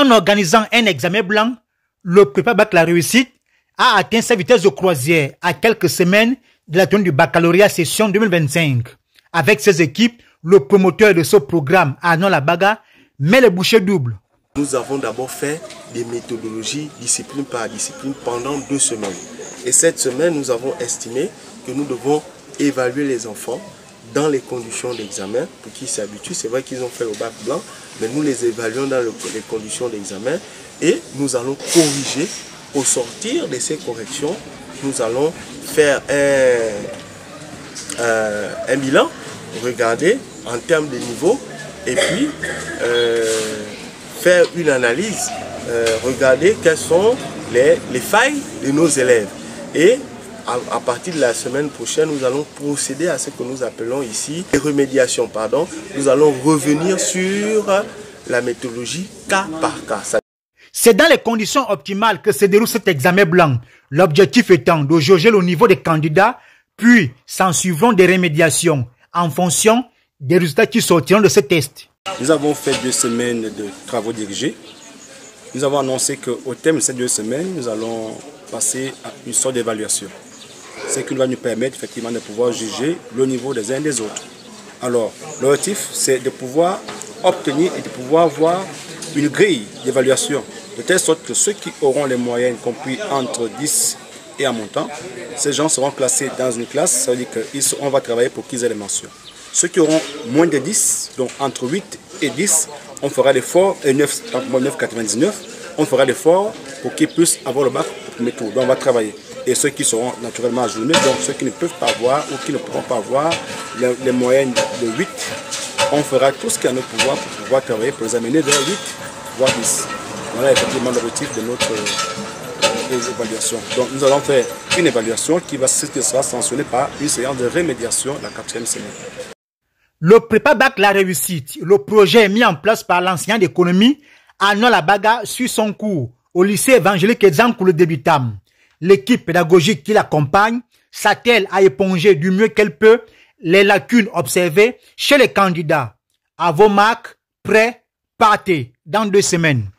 En organisant un examen blanc, le prépa bac la réussite a atteint sa vitesse de croisière à quelques semaines de la tenue du baccalauréat session 2025. Avec ses équipes, le promoteur de ce programme, Arnaud Labaga, met les bouchées doubles. Nous avons d'abord fait des méthodologies discipline par discipline pendant 2 semaines. Et cette semaine, nous avons estimé que nous devons évaluer les enfants dans les conditions d'examen pour qu'ils s'habituent. C'est vrai qu'ils ont fait le bac blanc, mais nous les évaluons dans les conditions d'examen et nous allons corriger. Au sortir de ces corrections, nous allons faire un bilan, regarder en termes de niveau et puis faire une analyse, regarder quelles sont les failles de nos élèves. Et à partir de la semaine prochaine, nous allons procéder à ce que nous appelons ici les remédiations. Pardon. Nous allons revenir sur la méthodologie cas par cas. C'est dans les conditions optimales que se déroule cet examen blanc. L'objectif étant de jauger le niveau des candidats, puis s'en suivront des remédiations en fonction des résultats qui sortiront de ce test. Nous avons fait 2 semaines de travaux dirigés. Nous avons annoncé qu'au terme de ces 2 semaines, nous allons passer à une sorte d'évaluation. Ce qui va nous permettre effectivement de pouvoir juger le niveau des uns et des autres. Alors, l'objectif, c'est de pouvoir obtenir et de pouvoir avoir une grille d'évaluation, de telle sorte que ceux qui auront les moyennes compris entre 10 et en montant, ces gens seront classés dans une classe, ça veut dire qu'on va travailler pour qu'ils aient les mentions. Ceux qui auront moins de 10, donc entre 8 et 10, on fera l'effort, et 9,99, on fera l'effort pour qu'ils puissent avoir le bac au premier tour. Donc on va travailler. Et ceux qui seront naturellement ajournés, donc ceux qui ne peuvent pas avoir ou qui ne pourront pas avoir les moyennes de 8, on fera tout ce qui est à notre pouvoir pour pouvoir travailler pour les amener vers 8, voire 10. Voilà effectivement l'objectif de notre évaluation. Donc nous allons faire une évaluation qui sera sanctionnée par une séance de rémédiation la 4e semaine. Le prépa bac la réussite, le projet mis en place par l'enseignant d'économie Arnaud Labaga suit son cours au lycée évangélique Ezankoulou d'Ebitam. L'équipe pédagogique qui l'accompagne s'attelle à éponger du mieux qu'elle peut les lacunes observées chez les candidats. À vos marques, prêts, partez dans 2 semaines.